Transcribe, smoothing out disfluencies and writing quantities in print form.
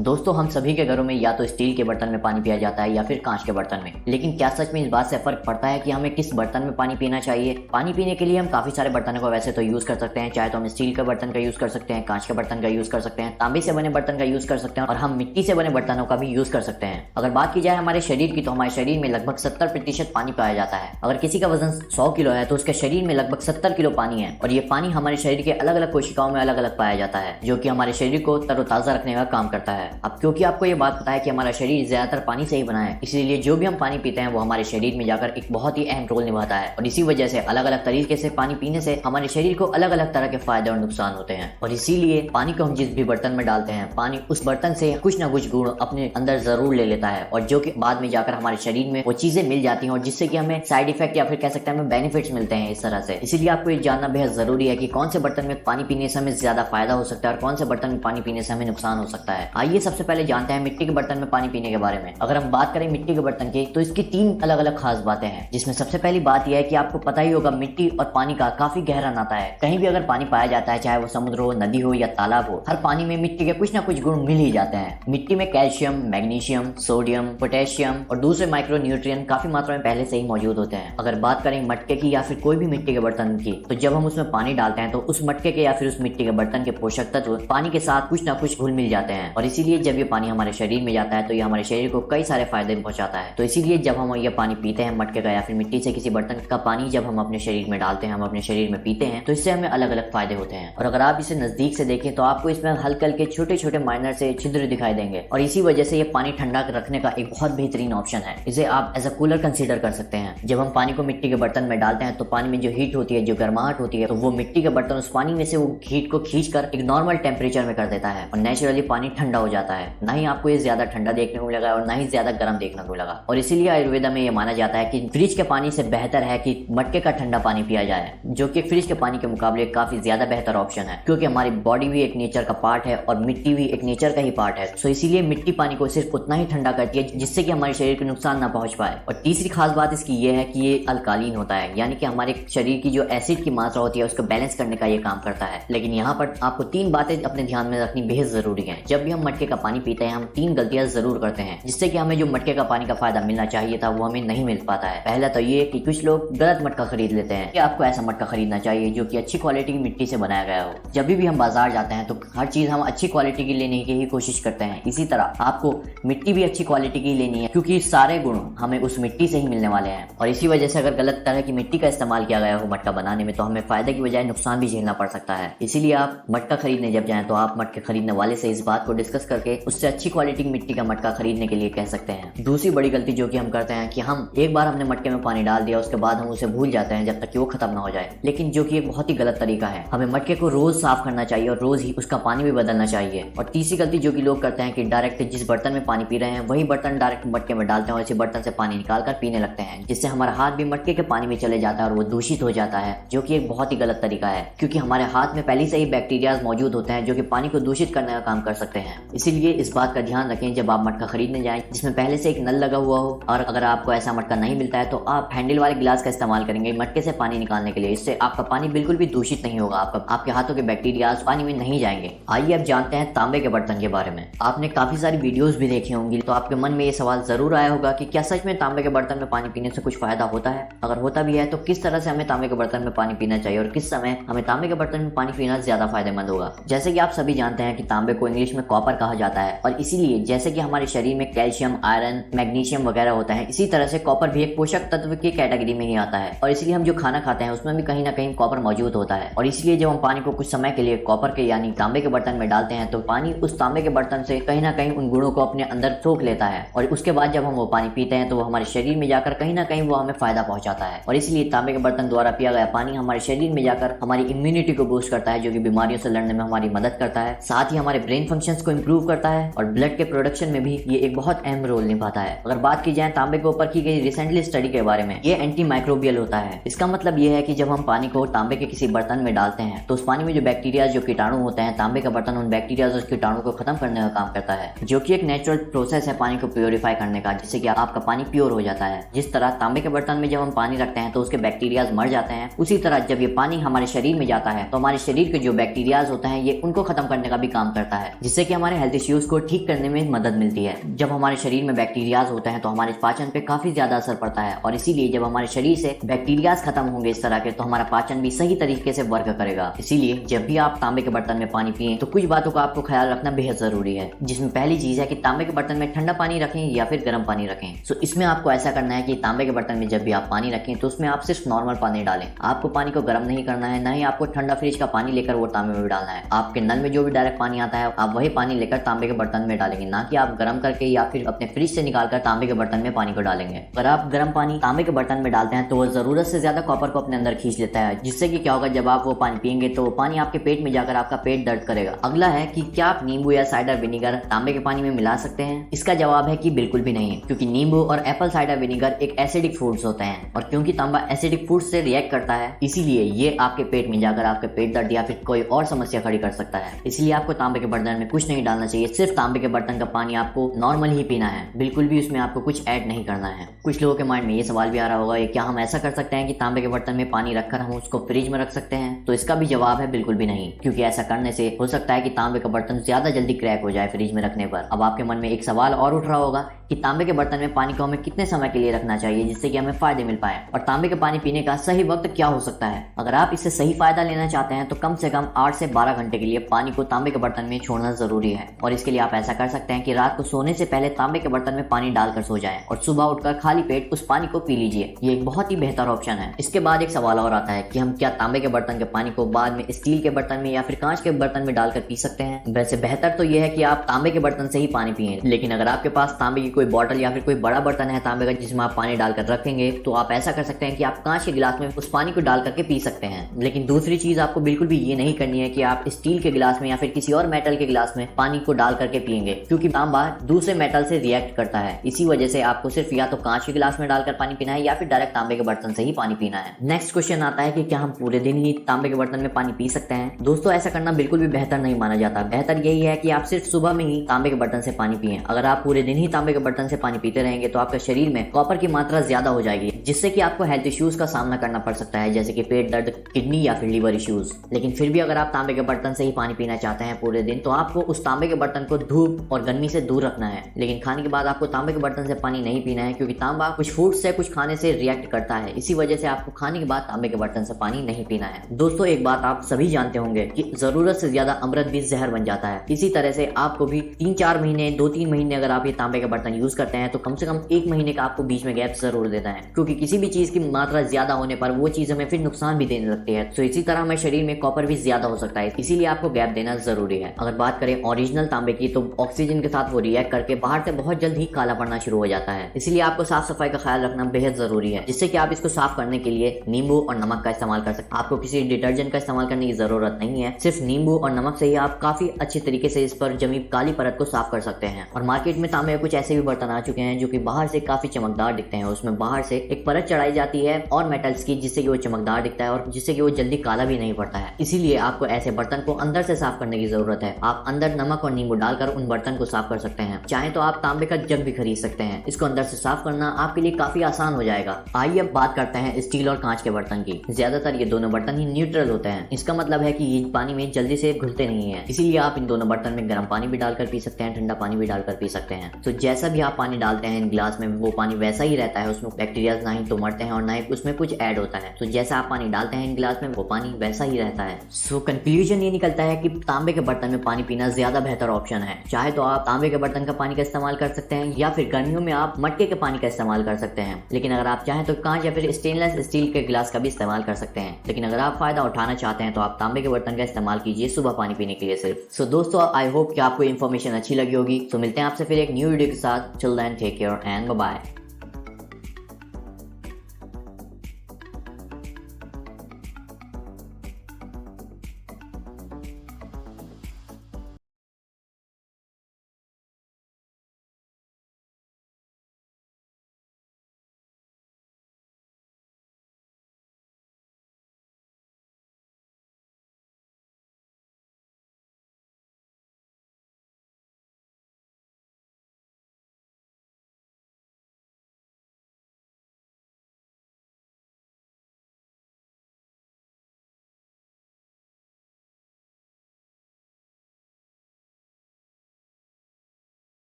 दोस्तों हम सभी के घरों में या तो स्टील के बर्तन में पानी पिया जाता है या फिर कांच के बर्तन में। लेकिन क्या सच में इस बात से फर्क पड़ता है कि हमें किस बर्तन में पानी पीना चाहिए? पानी पीने के लिए हम काफी सारे बर्तनों को वैसे तो यूज कर सकते हैं, चाहे तो हम स्टील का बर्तन का यूज कर सकते हैं, कांच के बर्तन का यूज कर सकते हैं, तांबे से बने बर्तन का यूज कर सकते हैं और हम मिट्टी से बने बर्तनों का भी यूज कर सकते हैं। अगर बात की जाए हमारे शरीर की, तो हमारे शरीर में लगभग 70% पानी पाया जाता है। अगर किसी का वजन 100 किलो है तो उसके शरीर में लगभग 70 किलो पानी है और ये पानी हमारे शरीर के अलग अलग कोशिकाओं में अलग अलग पाया जाता है, जो कि हमारे शरीर को तरोताजा रखने का काम करता है। अब क्योंकि आपको ये बात पता है कि हमारा शरीर ज्यादातर पानी से ही बना है, इसीलिए जो भी हम पानी पीते हैं वो हमारे शरीर में जाकर एक बहुत ही अहम रोल निभाता है और इसी वजह से अलग अलग तरीके से पानी पीने से हमारे शरीर को अलग अलग तरह के फायदे और नुकसान होते हैं। और इसीलिए पानी को हम जिस भी बर्तन में डालते हैं, पानी उस बर्तन से कुछ ना कुछ गुण अपने अंदर जरूर ले लेता है और जो कि बाद में जाकर हमारे शरीर में वो चीजें मिल जाती हैं और जिससे कि हमें साइड इफेक्ट या फिर कह सकते हैं हमें बेनिफिट्स मिलते हैं इस तरह से। इसीलिए आपको ये जानना बेहद जरूरी है कि कौन से बर्तन में पानी पीने से हमें ज्यादा फायदा हो सकता है और कौन से बर्तन में पानी पीने से हमें नुकसान हो सकता है। आइए सबसे पहले जानते हैं मिट्टी के बर्तन में पानी पीने के बारे में। अगर हम बात करें मिट्टी के बर्तन की, तो इसकी 3 अलग अलग खास बातें हैं, जिसमें सबसे पहली बात यह है कि आपको पता ही होगा मिट्टी और पानी का काफी गहरा नाता है। कहीं भी अगर पानी पाया जाता है, चाहे वो समुद्र हो, नदी हो या तालाब हो, हर पानी में मिट्टी के कुछ ना कुछ गुण मिल ही जाते हैं। मिट्टी में कैल्शियम, मैग्नीशियम, सोडियम, पोटेशियम और दूसरे माइक्रो न्यूट्रिएंट काफी मात्रा में पहले से ही मौजूद होते हैं। अगर बात करें मटके की या फिर कोई भी मिट्टी के बर्तन की, तो जब हम उसमें पानी डालते हैं तो उस मटके के या फिर उस मिट्टी के बर्तन के पोषक तत्व पानी के साथ कुछ ना कुछ घुल मिल जाते हैं और इसीलिए जब ये पानी हमारे शरीर में जाता है तो ये हमारे शरीर को कई सारे फायदे पहुंचाता है। तो इसीलिए जब हम ये पानी पीते हैं, मटके का या फिर मिट्टी से किसी बर्तन का पानी जब हम अपने शरीर में डालते हैं, हम अपने शरीर में पीते हैं, तो इससे हमें अलग अलग फायदे होते हैं। और अगर आप इसे नजदीक से देखें तो आपको इसमें हल्के हल्के छोटे छोटे माइनर से छिद्र दिखाई देंगे और इसी वजह से ये पानी ठंडा रखने का एक बहुत बेहतरीन ऑप्शन है। इसे आप एज अ कूलर कंसीडर कर सकते हैं। जब हम पानी को मिट्टी के बर्तन में डालते हैं तो पानी में जो हीट होती है, जो गर्माहट होती है, तो वो मिट्टी के बर्तन उस पानी में से वो हीट को खींचकर एक नॉर्मल टेम्परेचर में कर देता है और नेचुरली पानी ठंडा हो जाता है। ना ही आपको ये ज्यादा ठंडा देखने को लगा और ना ही ज्यादा गर्म देखने को लगा। और इसीलिए आयुर्वेदा में ये माना जाता है कि फ्रिज के पानी से बेहतर है कि मटके का ठंडा पानी पिया जाए, जो कि फ्रिज के पानी के मुकाबले काफी ज्यादा बेहतर ऑप्शन है, क्योंकि हमारी बॉडी भी एक नेचर का पार्ट है और मिट्टी भी एक नेचर का ही पार्ट है। सो इसीलिए मिट्टी पानी को सिर्फ उतना ही ठंडा करती है जिससे कि हमारे शरीर को नुकसान ना पहुंच पाए। और तीसरी खास बात इसकी ये है कि ये अल्कालीन होता है, यानी कि हमारे शरीर की जो एसिड की मात्रा होती है उसको बैलेंस करने का ये काम करता है। लेकिन यहाँ पर आपको 3 बातें अपने ध्यान में रखनी बेहद जरूरी है। जब भी हम मटके का पानी पीते हैं हम 3 गलतियां जरूर करते हैं, जिससे कि हमें जो मटके का पानी का फायदा मिलना चाहिए था वो हमें नहीं मिल पाता है। पहला तो ये कि कुछ लोग गलत मटका खरीद लेते हैं। कि आपको ऐसा मटका खरीदना चाहिए जो कि अच्छी क्वालिटी की मिट्टी से बनाया गया हो। जब भी हम बाजार जाते हैं तो हर चीज हम अच्छी क्वालिटी की लेने की ही कोशिश करते हैं। इसी तरह आपको मिट्टी भी अच्छी क्वालिटी की लेनी है, क्योंकि सारे गुण हमें उस मिट्टी से ही मिलने वाले हैं। और इसी वजह से अगर गलत तरह की मिट्टी का इस्तेमाल किया गया हो मटका बनाने में, तो हमें फायदे की बजाय नुकसान भी झेलना पड़ सकता है। इसीलिए आप मटका खरीदने जब जाएं तो आप मटके खरीदने वाले से इस बात को डिस्कस करके उससे अच्छी क्वालिटी की मिट्टी का मटका खरीदने के लिए कह सकते हैं। दूसरी बड़ी गलती जो कि हम करते हैं कि हम एक बार हमने मटके में पानी डाल दिया, उसके बाद हम उसे भूल जाते हैं जब तक कि वो खत्म ना हो जाए, लेकिन जो कि एक बहुत ही गलत तरीका है। हमें मटके को रोज साफ करना चाहिए और रोज ही उसका पानी भी बदलना चाहिए। और तीसरी गलती जो कि लोग करते हैं कि डायरेक्ट जिस बर्तन में पानी पी रहे हैं वही बर्तन डायरेक्ट मटके में डालते हैं और इसी बर्तन से पानी निकाल कर पीने लगते हैं, जिससे हमारा हाथ भी मटके के पानी में चले जाता है और वो दूषित हो जाता है, जो कि एक बहुत ही गलत तरीका है, क्योंकि हमारे हाथ में पहले से ही बैक्टीरिया मौजूद होते हैं जो कि पानी को दूषित करने का काम कर सकते हैं। इसीलिए इस बात का ध्यान रखें जब आप मटका खरीदने जाएं जिसमें पहले से एक नल लगा हुआ हो, और अगर आपको ऐसा मटका नहीं मिलता है तो आप हैंडल वाले गिलास का इस्तेमाल करेंगे मटके से पानी निकालने के लिए। इससे आपका पानी बिल्कुल भी दूषित नहीं होगा, आपके हाथों के बैक्टीरिया पानी में नहीं जाएंगे। आइए अब जानते हैं तांबे के बर्तन के बारे में। आपने काफी सारी वीडियोस भी देखी होंगी, तो आपके मन में ये सवाल जरूर आया होगा कि क्या सच में तांबे के बर्तन में पानी पीने से कुछ फायदा होता है? अगर होता भी है तो किस तरह से हमें तांबे के बर्तन में पानी पीना चाहिए और किस समय हमें तांबे के बर्तन में पानी पीना ज्यादा फायदेमंद होगा? जैसे कि आप सभी जानते हैं कि तांबे को इंग्लिश में कॉपर कहा जाता है और इसीलिए जैसे कि हमारे शरीर में कैल्शियम, आयरन, मैग्नीशियम वगैरह होता है, इसी तरह से कॉपर भी एक पोषक तत्व की कैटेगरी में ही आता है और इसलिए हम जो खाना खाते हैं उसमें भी कहीं ना कहीं कॉपर मौजूद होता है। और इसलिए जब हम पानी को कुछ समय के लिए कॉपर के यानी तांबे के बर्तन में डालते हैं तो पानी उस तांबे के बर्तन से कहीं ना कहीं उन गुणों को अपने अंदर सोख लेता है और उसके बाद जब हम वो पानी पीते हैं तो वो हमारे शरीर में जाकर कहीं ना कहीं वो हमें फायदा पहुंचाता है। और इसलिए तांबे के बर्तन द्वारा पिया गया पानी हमारे शरीर में जाकर हमारी इम्यूनिटी को बूस्ट करता है, जो कि बीमारियों से लड़ने में हमारी मदद करता है। साथ ही हमारे ब्रेन फंक्शंस को इंप्रूव करता है और ब्लड के प्रोडक्शन में भी ये एक बहुत अहम रोल निभाता है। अगर बात की जाए तांबे के ऊपर की गई रिसेंटली स्टडी के बारे में, ये एंटी माइक्रोबियल होता है। इसका मतलब ये है कि जब हम पानी को तांबे के किसी बर्तन में डालते हैं तो उस पानी में जो बैक्टीरिया, जो कीटाणु होते हैं, तांबे का बर्तन उन बैक्टीरिया और कीटाणु को खत्म करने का काम करता है, जो कि एक नेचुरल प्रोसेस है पानी को प्योरीफाई करने का, जिससे कि आपका पानी प्योर हो जाता है। जिस तरह तांबे के बर्तन में जब हम पानी रखते हैं तो उसके बैक्टीरिया मर जाते हैं, उसी तरह जब ये पानी हमारे शरीर में जाता है तो हमारे शरीर के जो बैक्टीरियाज होते हैं ये उनको खत्म करने का भी काम करता है, जिससे कि हमारे हेल्थ हेल्थ इश्यूज को ठीक करने में मदद मिलती है। जब हमारे शरीर में बैक्टीरियाज होते हैं तो हमारे पाचन पे काफी ज्यादा असर पड़ता है और इसीलिए जब हमारे शरीर से बैक्टीरियाज खत्म होंगे इस तरह के तो हमारा पाचन भी सही तरीके से वर्क करेगा। इसीलिए जब भी आप तांबे के बर्तन में पानी पिए तो कुछ बातों का आपको ख्याल रखना बेहद जरूरी है, जिसमें पहली चीज है कि तांबे के बर्तन में ठंडा पानी रखें या फिर गर्म पानी रखें। सो इसमें आपको ऐसा करना है कि तांबे के बर्तन में जब भी आप पानी रखें तो उसमें आप सिर्फ नॉर्मल पानी डालें। आपको पानी को गर्म नहीं करना है, ना ही आपको ठंडा फ्रिज का पानी लेकर वो तांबे में डालना है। आपके नल में जो भी डायरेक्ट पानी आता है आप वही पानी लेकर तांबे के बर्तन में डालेंगे, ना कि आप गर्म करके या फिर अपने फ्रिज से निकालकर तांबे के बर्तन में पानी को डालेंगे। अगर आप गर्म पानी तांबे के बर्तन में डालते हैं तो वो जरूरत से ज्यादा कॉपर को अपने अंदर खींच लेता है, जिससे कि क्या होगा, जब आप वो पानी पिएंगे तो वो पानी आपके पेट में जाकर आपका पेट दर्द करेगा। अगला है कि क्या आप नींबू या साइडर विनेगर तांबे के पानी में मिला सकते हैं? इसका जवाब है कि बिल्कुल भी नहीं, क्योंकि नींबू और एप्पल साइडर विनेगर एक एसिडिक फूड्स होते हैं और क्योंकि तांबा एसिडिक फूड से रिएक्ट करता है इसीलिए ये आपके पेट में जाकर आपके पेट दर्द या फिर कोई और समस्या खड़ी कर सकता है। इसलिए आपको तांबे के बर्तन में कुछ नहीं डालना चाहिए, सिर्फ तांबे के बर्तन का पानी आपको नॉर्मल ही पीना है, बिल्कुल भी उसमें आपको कुछ ऐड नहीं करना है। कुछ लोगों के माइंड में ये सवाल भी आ रहा होगा क्या हम ऐसा कर सकते हैं कि तांबे के बर्तन में पानी रखकर हम उसको फ्रिज में रख सकते हैं? तो इसका भी जवाब है बिल्कुल भी नहीं, क्योंकि ऐसा करने से हो सकता है कि तांबे का बर्तन ज्यादा जल्दी क्रैक हो जाए फ्रिज में रखने पर। अब आपके मन में एक सवाल और उठ रहा होगा कि तांबे के बर्तन में पानी को हमें कितने समय के लिए रखना चाहिए जिससे कि हमें फायदे मिल पाए, और तांबे के पानी पीने का सही वक्त क्या हो सकता है? अगर आप इससे सही फायदा लेना चाहते हैं तो कम से कम 8 से 12 घंटे के लिए पानी को तांबे के बर्तन में छोड़ना जरूरी है। और इसके लिए आप ऐसा कर सकते हैं कि रात को सोने से पहले तांबे के बर्तन में पानी डालकर सो जाएं और सुबह उठकर खाली पेट उस पानी को पी लीजिए। ये एक बहुत ही बेहतर ऑप्शन है। इसके बाद एक सवाल और आता है कि हम क्या तांबे के बर्तन के पानी को बाद में स्टील के बर्तन में या फिर कांच के बर्तन में डालकर पी सकते हैं? वैसे बेहतर तो यह है कि आप तांबे के बर्तन से ही पानी पिए, लेकिन अगर आपके पास तांबे की कोई बॉटल या फिर कोई बड़ा बर्तन है तांबे का जिसमें आप पानी डालकर रखेंगे तो आप ऐसा कर सकते हैं कि आप कांच के गिलास में उस पानी को डाल करके पी सकते हैं। लेकिन दूसरी चीज आपको बिल्कुल भी ये नहीं करनी है कि आप स्टील के गिलास में या फिर किसी और मेटल के गिलास में पानी को डाल करके पिएंगे, क्योंकि तांबा दूसरे मेटल से रिएक्ट करता है। इसी वजह से आपको सिर्फ या तो कांच के गिलास में डालकर पानी पीना है या फिर डायरेक्ट तांबे के बर्तन से ही पानी पीना है। नेक्स्ट क्वेश्चन आता है कि क्या हम पूरे दिन ही तांबे के बर्तन में पानी पी सकते हैं? दोस्तों ऐसा करना बिल्कुल भी बेहतर नहीं माना जाता। बेहतर यही है कि आप सिर्फ सुबह में ही तांबे के बर्तन से पानी पिएं। अगर आप पूरे दिन ही तांबे के बर्तन से पानी पीते रहेंगे तो आपके शरीर में कॉपर की मात्रा ज्यादा हो जाएगी, जिससे कि आपको हेल्थ इश्यूज का सामना करना पड़ सकता है, जैसे कि पेट दर्द, किडनी या फिर लीवर इश्यूज। लेकिन फिर भी अगर आप तांबे के बर्तन से ही पानी पीना चाहते हैं पूरे दिन तो आपको उस तांबे के बर्तन को धूप और गर्मी से दूर रखना है। लेकिन खाने के बाद आपको तांबे के बर्तन से पानी नहीं पीना है, क्योंकि तांबा कुछ फूड से कुछ खाने से रिएक्ट करता है। इसी वजह से आपको खाने के बाद तांबे के बर्तन से पानी नहीं पीना है। दोस्तों एक बात आप सभी जानते होंगे कि जरूरत से ज्यादा अमृत भी जहर बन जाता है। इसी तरह से आपको भी 3-4 महीने 2-3 महीने अगर आप ये तांबे के बर्तन यूज करते हैं तो कम से कम 1 महीने का आपको बीच में गैप जरूर देना है, क्योंकि किसी भी चीज की मात्रा ज्यादा होने पर वो चीज हमें फिर नुकसान भी देने लगती है। तो इसी तरह हमारे शरीर में कॉपर भी ज्यादा हो सकता है, इसीलिए आपको गैप देना जरूरी है। अगर बात करें ओरिजिनल तांबे की तो ऑक्सीजन के साथ वो रिएक्ट करके बाहर से बहुत जल्द ही काला पड़ना शुरू हो जाता है। इसलिए आपको साफ सफाई का ख्याल रखना बेहद जरूरी है, जिससे कि आप इसको साफ करने के लिए नींबू और नमक का इस्तेमाल कर सकते हैं। आपको किसी डिटर्जेंट का इस्तेमाल करने की जरूरत नहीं है, सिर्फ नींबू और नमक से ही आप काफी अच्छे तरीके से इस पर जमी काली परत को साफ कर सकते हैं। और मार्केट में तांबे के कुछ ऐसे भी बर्तन आ चुके हैं जो कि बाहर से काफी चमकदार दिखते हैं। उसमें बाहर से एक परत चढ़ाई जाती है और मेटल्स की, जिससे कि वो चमकदार दिखता है और जिससे कि वो जल्दी काला भी नहीं पड़ता है। इसीलिए आपको ऐसे बर्तन को अंदर से साफ करने की जरूरत है। आप अंदर नमक और नींबू डालकर उन बर्तन को साफ कर सकते हैं। चाहे तो आप तांबे का जग भी खरीद सकते हैं, इसको अंदर से साफ करना आपके लिए काफी आसान हो जाएगा। आइए अब बात करते हैं स्टील और कांच के बर्तन की। ज्यादातर ये दोनों बर्तन ही न्यूट्रल होते हैं, इसका मतलब है कि ये पानी में जल्दी से घुलते नहीं है। इसीलिए आप इन दोनों बर्तन में गर्म पानी भी डालकर पी सकते हैं, ठंडा पानी भी डालकर पी सकते हैं। तो जैसा भी आप पानी डालते हैं इन गिलास में वो पानी वैसा ही रहता है, उसमें बैक्टीरिया ना ही तो मरते हैं और ना ही उसमें कुछ ऐड होता है। तो जैसा आप पानी डालते हैं इन गिलास में वो पानी वैसा ही रहता है। सो कंक्लूजन ये निकलता है कि तांबे के बर्तन में पानी पीना ज्यादा बेहतर ऑप्शन है। चाहे तो आप तांबे के बर्तन का पानी का इस्तेमाल कर सकते हैं या फिर गर्मियों में आप मटके के पानी का इस्तेमाल कर सकते हैं। लेकिन अगर आप चाहें तो कांच या फिर स्टेनलेस स्टील के गिलास का भी इस्तेमाल कर सकते हैं। लेकिन अगर आप फायदा उठाना चाहते हैं तो आप तांबे के बर्तन का इस्तेमाल कीजिए सुबह पानी पीने के लिए सिर्फ। सो दोस्तों आई होप कि आपको इन्फॉर्मेशन अच्छी लगी होगी। तो मिलते हैं आपसे फिर एक न्यू वीडियो के साथ। Till then take care and bye bye.